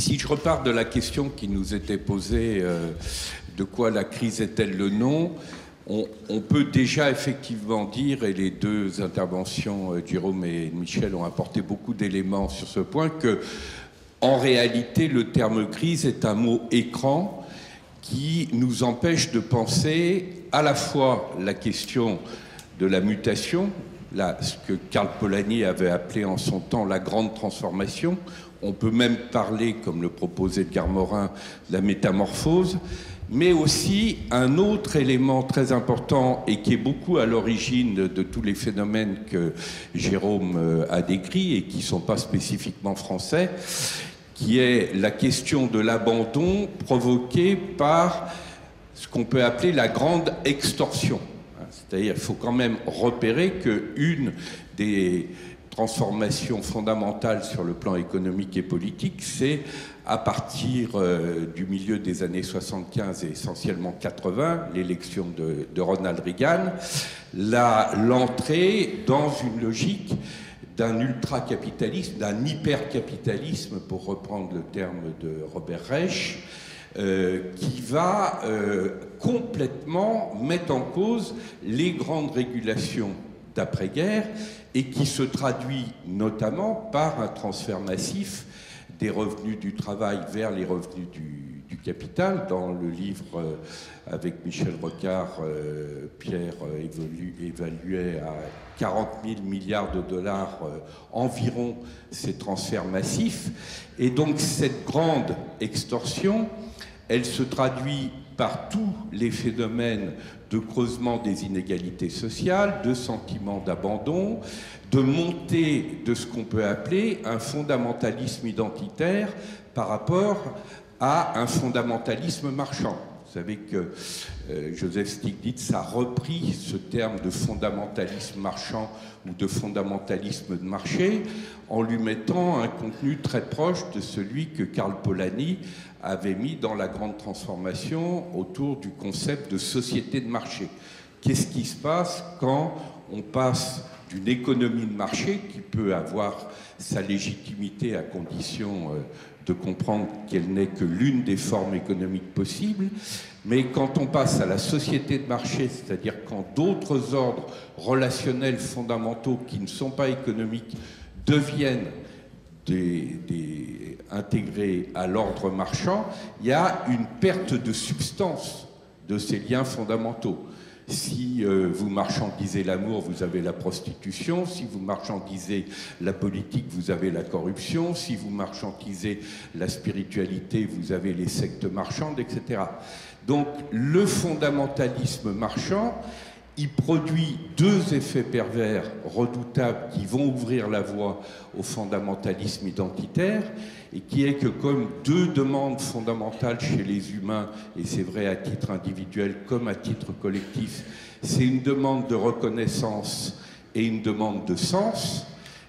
Si je repars de la question qui nous était posée, de quoi la crise est-elle le nom, on peut déjà effectivement dire, et les deux interventions, Jérôme et Michel, ont apporté beaucoup d'éléments sur ce point, que en réalité, le terme crise est un mot écran qui nous empêche de penser à la fois la question de la mutation, là, ce que Karl Polanyi avait appelé en son temps la grande transformation. On peut même parler, comme le propose Edgar Morin, de la métamorphose, mais aussi un autre élément très important et qui est beaucoup à l'origine de tous les phénomènes que Jérôme a décrits et qui ne sont pas spécifiquement français, qui est la question de l'abandon provoqué par ce qu'on peut appeler la grande extorsion. C'est-à-dire qu'il faut quand même repérer qu'une des transformations fondamentales sur le plan économique et politique, c'est à partir du milieu des années 75 et essentiellement 80, l'élection de Ronald Reagan, l'entrée dans une logique d'un ultra-capitalisme, d'un hyper-capitalisme, pour reprendre le terme de Robert Reich, qui va complètement mettre en cause les grandes régulations d'après-guerre et qui se traduit notamment par un transfert massif des revenus du travail vers les revenus du capital. Dans le livre avec Michel Rocard, Pierre évaluait à 40 000 milliards de dollars environ ces transferts massifs. Et donc cette grande extorsion, elle se traduit par tous les phénomènes de creusement des inégalités sociales, de sentiments d'abandon, de montée de ce qu'on peut appeler un fondamentalisme identitaire par rapport à un fondamentalisme marchand. Vous savez que Joseph Stiglitz a repris ce terme de fondamentalisme marchand ou de fondamentalisme de marché en lui mettant un contenu très proche de celui que Karl Polanyi avait mis dans la grande transformation autour du concept de société de marché. Qu'est-ce qui se passe quand on passe d'une économie de marché qui peut avoir sa légitimité à condition de comprendre qu'elle n'est que l'une des formes économiques possibles, mais quand on passe à la société de marché, c'est-à-dire quand d'autres ordres relationnels fondamentaux qui ne sont pas économiques deviennent intégrés à l'ordre marchand, il y a une perte de substance de ces liens fondamentaux. Si vous marchandisez l'amour, vous avez la prostitution. Si vous marchandisez la politique, vous avez la corruption. Si vous marchandisez la spiritualité, vous avez les sectes marchandes, etc. Donc le fondamentalisme marchand, il produit deux effets pervers redoutables qui vont ouvrir la voie au fondamentalisme identitaire et qui est que comme deux demandes fondamentales chez les humains, et c'est vrai à titre individuel comme à titre collectif, c'est une demande de reconnaissance et une demande de sens,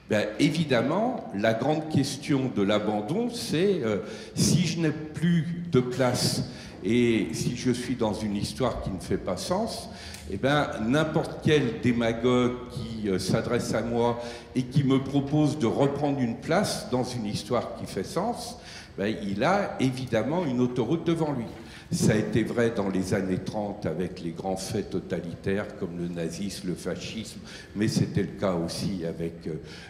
ben évidemment, la grande question de l'abandon, c'est si je n'ai plus de place et si je suis dans une histoire qui ne fait pas sens, eh ben, n'importe quel démagogue qui s'adresse à moi et qui me propose de reprendre une place dans une histoire qui fait sens, ben, il a évidemment une autoroute devant lui. Ça a été vrai dans les années 30 avec les grands faits totalitaires comme le nazisme, le fascisme, mais c'était le cas aussi avec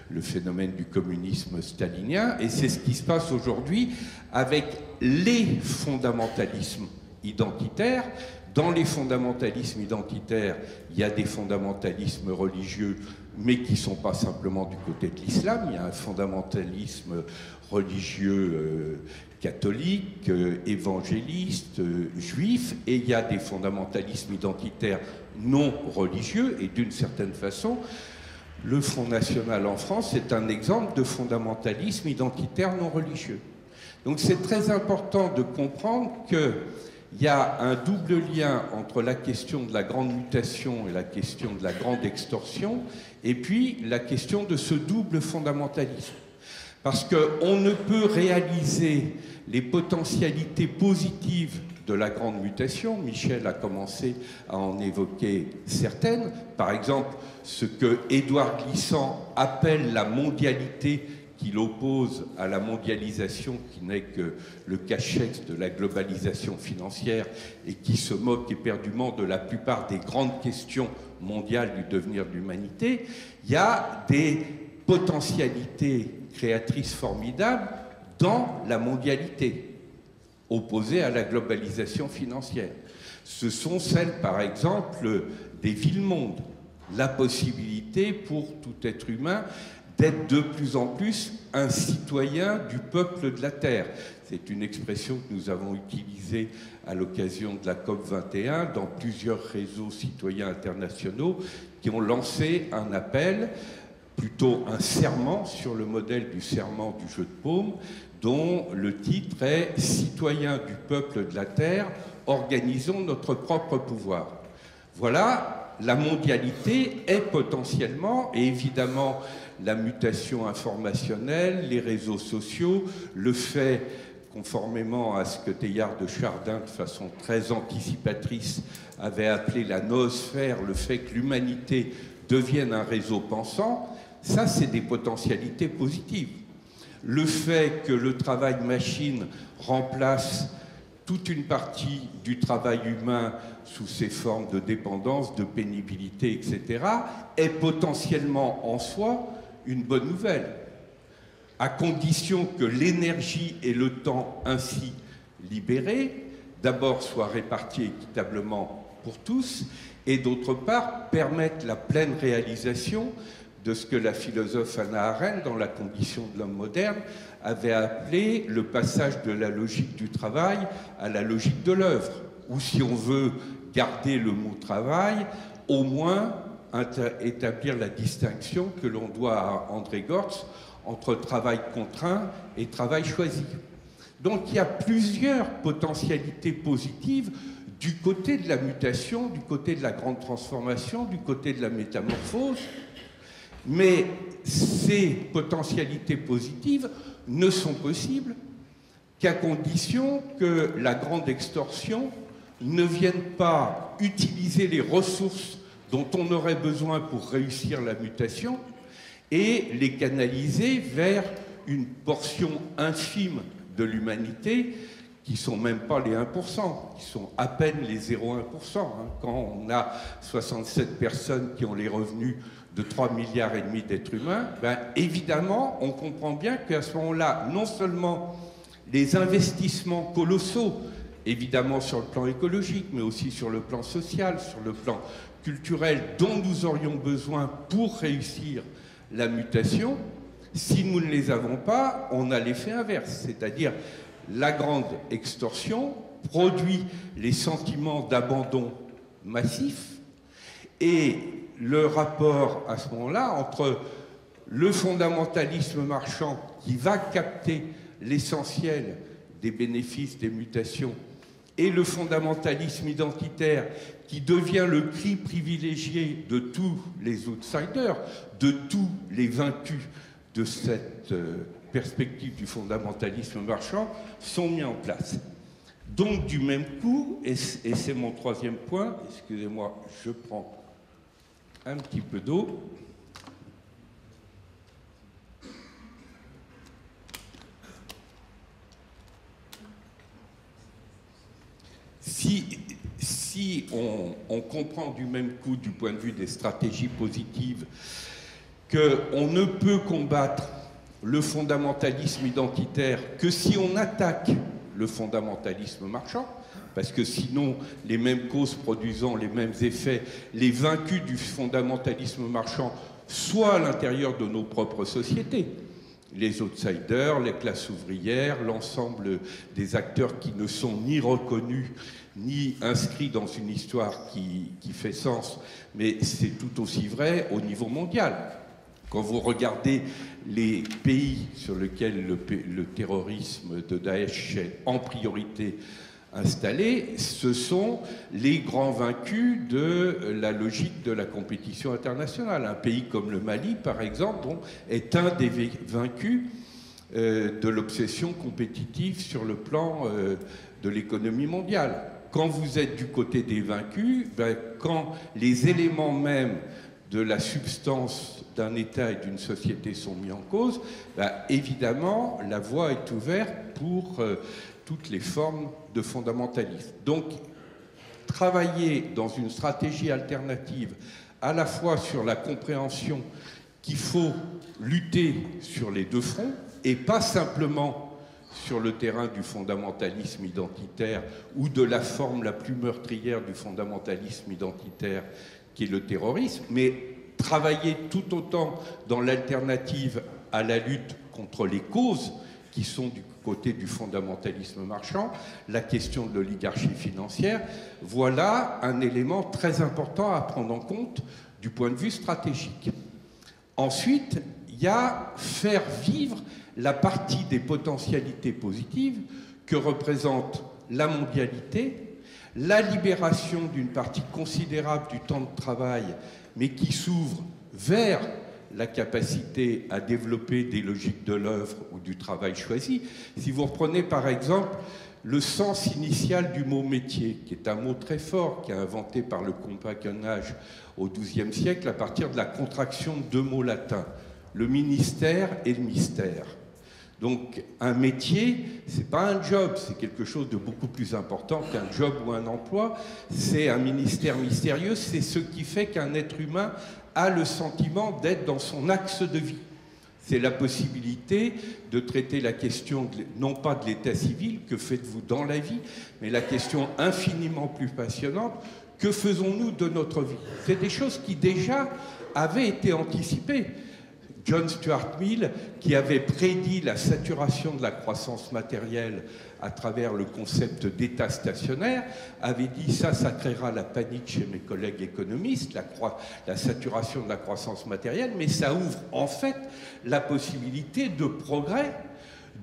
le phénomène du communisme stalinien. Et c'est ce qui se passe aujourd'hui avec les fondamentalismes identitaires. Dans les fondamentalismes identitaires, il y a des fondamentalismes religieux, mais qui ne sont pas simplement du côté de l'islam. Il y a un fondamentalisme religieux catholique, évangéliste, juif, et il y a des fondamentalismes identitaires non religieux, et d'une certaine façon, le Front National en France est un exemple de fondamentalisme identitaire non religieux. Donc c'est très important de comprendre que il y a un double lien entre la question de la grande mutation et la question de la grande extorsion, et puis la question de ce double fondamentalisme. Parce qu'on ne peut réaliser les potentialités positives de la grande mutation. Michel a commencé à en évoquer certaines. Par exemple, ce que Édouard Glissant appelle la mondialité qu'il oppose à la mondialisation qui n'est que le cachex de la globalisation financière et qui se moque éperdument de la plupart des grandes questions mondiales du devenir de l'humanité, il y a des potentialités créatrices formidables dans la mondialité, opposée à la globalisation financière. Ce sont celles, par exemple, des villes-mondes, la possibilité pour tout être humain d'être de plus en plus un citoyen du peuple de la Terre. C'est une expression que nous avons utilisée à l'occasion de la COP 21 dans plusieurs réseaux citoyens internationaux qui ont lancé un appel, plutôt un serment sur le modèle du serment du jeu de paume, dont le titre est « Citoyens du peuple de la Terre, organisons notre propre pouvoir ». Voilà, la mondialité est potentiellement, et évidemment la mutation informationnelle, les réseaux sociaux, le fait, conformément à ce que Teilhard de Chardin, de façon très anticipatrice, avait appelé la noosphère, le fait que l'humanité devienne un réseau pensant, ça c'est des potentialités positives. Le fait que le travail machine remplace toute une partie du travail humain sous ses formes de dépendance, de pénibilité, etc., est potentiellement en soi une bonne nouvelle, à condition que l'énergie et le temps ainsi libérés, d'abord soient répartis équitablement pour tous, et d'autre part permettent la pleine réalisation de ce que la philosophe Hannah Arendt, dans La condition de l'homme moderne, avait appelé le passage de la logique du travail à la logique de l'œuvre, ou si on veut garder le mot travail, au moins établir la distinction que l'on doit à André Gortz entre travail contraint et travail choisi. Donc il y a plusieurs potentialités positives du côté de la mutation, du côté de la grande transformation, du côté de la métamorphose, mais ces potentialités positives ne sont possibles qu'à condition que la grande extorsion ne vienne pas utiliser les ressources dont on aurait besoin pour réussir la mutation et les canaliser vers une portion infime de l'humanité qui ne sont même pas les 1%, qui sont à peine les 0,1%. Quand on a 67 personnes qui ont les revenus de 3,5 milliards d'êtres humains, ben évidemment, on comprend bien qu'à ce moment-là, non seulement les investissements colossaux, évidemment sur le plan écologique, mais aussi sur le plan social, sur le plan culturel, dont nous aurions besoin pour réussir la mutation, si nous ne les avons pas, on a l'effet inverse, c'est-à-dire la grande extorsion produit les sentiments d'abandon massif et le rapport à ce moment-là entre le fondamentalisme marchand qui va capter l'essentiel des bénéfices des mutations et le fondamentalisme identitaire qui devient le cri privilégié de tous les outsiders, de tous les vaincus de cette perspective du fondamentalisme marchand, sont mis en place. Donc du même coup, et c'est mon troisième point, excusez-moi, je prends un petit peu d'eau. Si on comprend du même coup, du point de vue des stratégies positives, qu'on ne peut combattre le fondamentalisme identitaire que si on attaque le fondamentalisme marchand, parce que sinon, les mêmes causes produisant les mêmes effets, les vaincus du fondamentalisme marchand, soit à l'intérieur de nos propres sociétés, les outsiders, les classes ouvrières, l'ensemble des acteurs qui ne sont ni reconnus, ni inscrits dans une histoire qui fait sens, mais c'est tout aussi vrai au niveau mondial. Quand vous regardez les pays sur lesquels le terrorisme de Daesh est en priorité installé, ce sont les grands vaincus de la logique de la compétition internationale. Un pays comme le Mali, par exemple, est un des vaincus de l'obsession compétitive sur le plan de l'économie mondiale. Quand vous êtes du côté des vaincus, ben, quand les éléments mêmes de la substance d'un État et d'une société sont mis en cause, évidemment, la voie est ouverte pour toutes les formes de fondamentalisme. Donc, travailler dans une stratégie alternative à la fois sur la compréhension qu'il faut lutter sur les deux fronts et pas simplement sur le terrain du fondamentalisme identitaire ou de la forme la plus meurtrière du fondamentalisme identitaire qui est le terrorisme, mais travailler tout autant dans l'alternative à la lutte contre les causes qui sont du côté du fondamentalisme marchand, la question de l'oligarchie financière, voilà un élément très important à prendre en compte du point de vue stratégique. Ensuite, il y a faire vivre la partie des potentialités positives que représente la mondialité, la libération d'une partie considérable du temps de travail, mais qui s'ouvre vers la capacité à développer des logiques de l'œuvre ou du travail choisi. Si vous reprenez par exemple le sens initial du mot métier, qui est un mot très fort, qui est inventé par le compagnonnage au XIIe siècle à partir de la contraction de deux mots latins, le ministère et le mystère. Donc un métier, c'est pas un job, c'est quelque chose de beaucoup plus important qu'un job ou un emploi. C'est un ministère mystérieux, c'est ce qui fait qu'un être humain a le sentiment d'être dans son axe de vie. C'est la possibilité de traiter la question, non pas de l'état civil, que faites-vous dans la vie, mais la question infiniment plus passionnante, que faisons-nous de notre vie? C'est des choses qui déjà avaient été anticipées. John Stuart Mill, qui avait prédit la saturation de la croissance matérielle à travers le concept d'état stationnaire, avait dit ça créera la panique chez mes collègues économistes, la saturation de la croissance matérielle, mais ça ouvre en fait la possibilité de progrès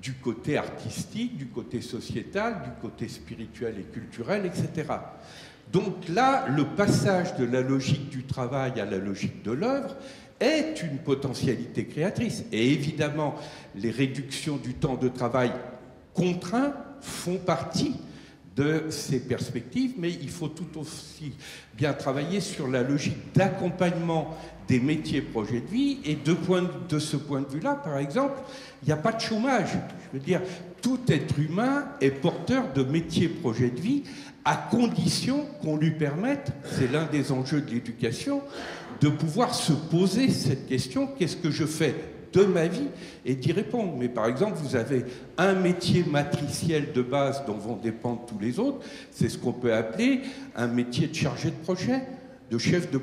du côté artistique, du côté sociétal, du côté spirituel et culturel, etc. Donc là, le passage de la logique du travail à la logique de l'œuvre est une potentialité créatrice. Et évidemment, les réductions du temps de travail contraints font partie de ces perspectives, mais il faut tout aussi bien travailler sur la logique d'accompagnement des métiers projets de vie. Et de ce point de vue-là, par exemple, il n'y a pas de chômage. Je veux dire, tout être humain est porteur de métiers projets de vie à condition qu'on lui permette, c'est l'un des enjeux de l'éducation, de pouvoir se poser cette question, qu'est-ce que je fais de ma vie, et d'y répondre. Mais par exemple, vous avez un métier matriciel de base dont vont dépendre tous les autres, c'est ce qu'on peut appeler un métier de chargé de projet, de chef de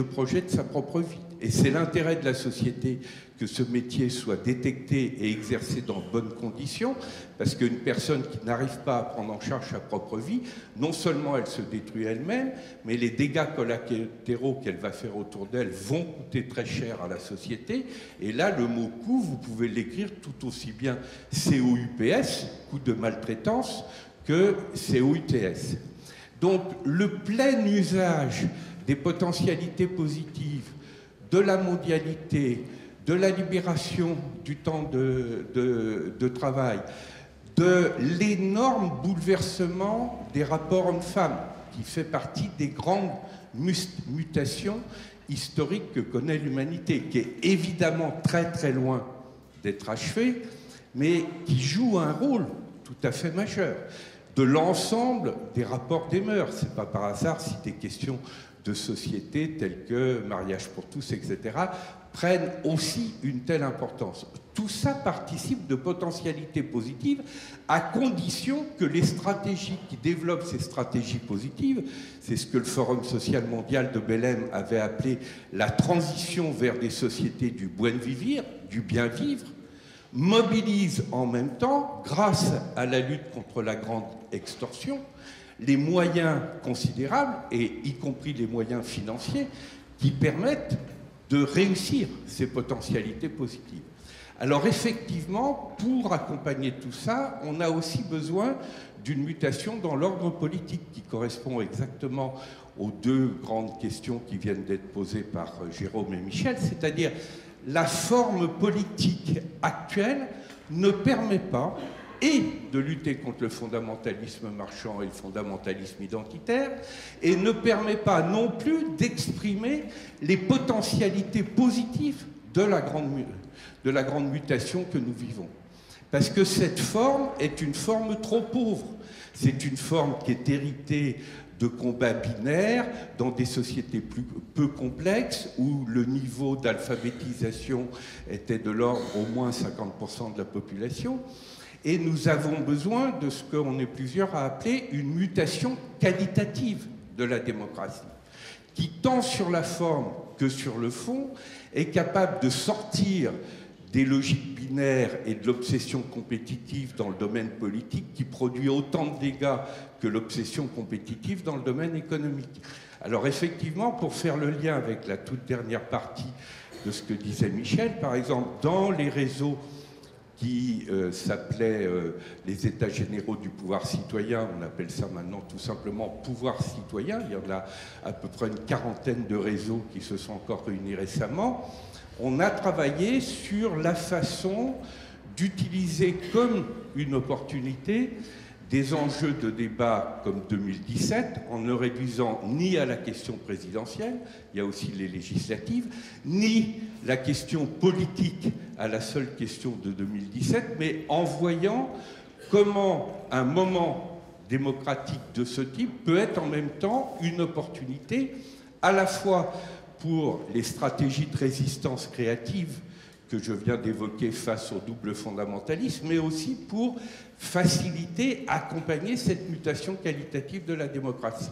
projet de sa propre vie. Et c'est l'intérêt de la société que ce métier soit détecté et exercé dans de bonnes conditions, parce qu'une personne qui n'arrive pas à prendre en charge sa propre vie, non seulement elle se détruit elle-même, mais les dégâts collatéraux qu'elle va faire autour d'elle vont coûter très cher à la société. Et là, le mot coût, vous pouvez l'écrire tout aussi bien COUPS, coût de maltraitance, que COUTS. Donc, le plein usage des potentialités positives de la mondialité, de la libération du temps de travail, de l'énorme bouleversement des rapports hommes-femmes, qui fait partie des grandes mutations historiques que connaît l'humanité, qui est évidemment très très loin d'être achevée, mais qui joue un rôle tout à fait majeur de l'ensemble des rapports des mœurs. C'est pas par hasard si des questions de société telles que mariage pour tous, etc., prennent aussi une telle importance. Tout ça participe de potentialités positives à condition que les stratégies qui développent ces stratégies positives, c'est ce que le Forum social mondial de Belém avait appelé la transition vers des sociétés du buen vivir, du bien vivre, mobilisent en même temps, grâce à la lutte contre la grande extorsion, les moyens considérables, et y compris les moyens financiers, qui permettent de réussir ces potentialités positives. Alors effectivement, pour accompagner tout ça, on a aussi besoin d'une mutation dans l'ordre politique qui correspond exactement aux deux grandes questions qui viennent d'être posées par Jérôme et Michel, c'est-à-dire la forme politique actuelle ne permet pas, et de lutter contre le fondamentalisme marchand et le fondamentalisme identitaire, et ne permet pas non plus d'exprimer les potentialités positives de la grande mutation que nous vivons. Parce que cette forme est une forme trop pauvre. C'est une forme qui est héritée de combats binaires dans des sociétés peu complexes où le niveau d'alphabétisation était de l'ordre au moins 50% de la population. Et nous avons besoin de ce qu'on est plusieurs à appeler une mutation qualitative de la démocratie, qui tant sur la forme que sur le fond est capable de sortir des logiques binaires et de l'obsession compétitive dans le domaine politique qui produit autant de dégâts que l'obsession compétitive dans le domaine économique. Alors effectivement, pour faire le lien avec la toute dernière partie de ce que disait Michel, par exemple, dans les réseaux qui s'appelaient les États généraux du pouvoir citoyen, on appelle ça maintenant tout simplement pouvoir citoyen, il y en a à peu près une quarantaine de réseaux qui se sont encore réunis récemment. On a travaillé sur la façon d'utiliser comme une opportunité des enjeux de débat comme 2017, en ne réduisant ni à la question présidentielle, il y a aussi les législatives, ni la question politique à la seule question de 2017, mais en voyant comment un moment démocratique de ce type peut être en même temps une opportunité à la fois pour les stratégies de résistance créative que je viens d'évoquer face au double fondamentalisme, mais aussi pour faciliter, accompagner cette mutation qualitative de la démocratie.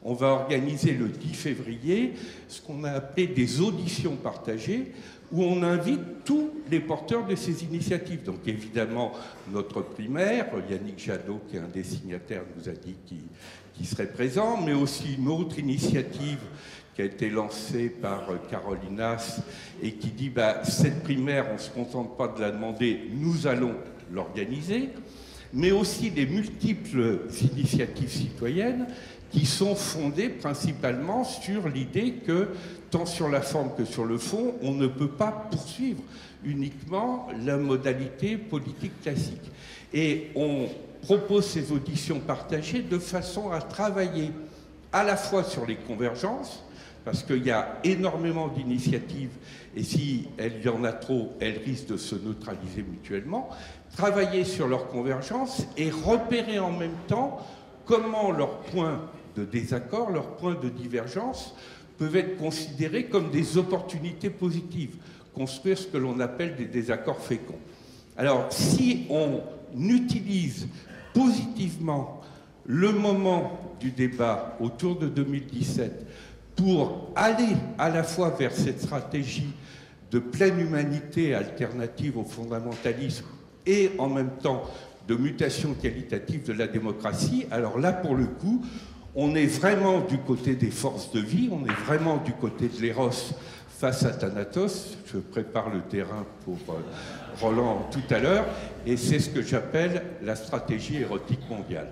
On va organiser le 10 février ce qu'on a appelé des auditions partagées, où on invite tous les porteurs de ces initiatives. Donc évidemment, notre primaire, Yannick Jadot, qui est un des signataires, nous a dit qu'il serait présent, mais aussi une autre initiative qui a été lancée par Caroline Haas et qui dit cette primaire, on ne se contente pas de la demander, nous allons l'organiser, mais aussi les multiples initiatives citoyennes qui sont fondées principalement sur l'idée que, tant sur la forme que sur le fond, on ne peut pas poursuivre uniquement la modalité politique classique. Et on propose ces auditions partagées de façon à travailler à la fois sur les convergences, parce qu'il y a énormément d'initiatives, et si il y en a trop, elles risquent de se neutraliser mutuellement, travailler sur leur convergence et repérer en même temps comment leurs points de désaccord, leurs points de divergence peuvent être considérés comme des opportunités positives, construire ce que l'on appelle des désaccords féconds. Alors, si on utilise positivement le moment du débat autour de 2017 pour aller à la fois vers cette stratégie de pleine humanité alternative au fondamentalisme et en même temps de mutation qualitative de la démocratie, alors là, pour le coup, on est vraiment du côté des forces de vie, on est vraiment du côté de l'Éros face à Thanatos. Je prépare le terrain pour Roland tout à l'heure, et c'est ce que j'appelle la stratégie érotique mondiale.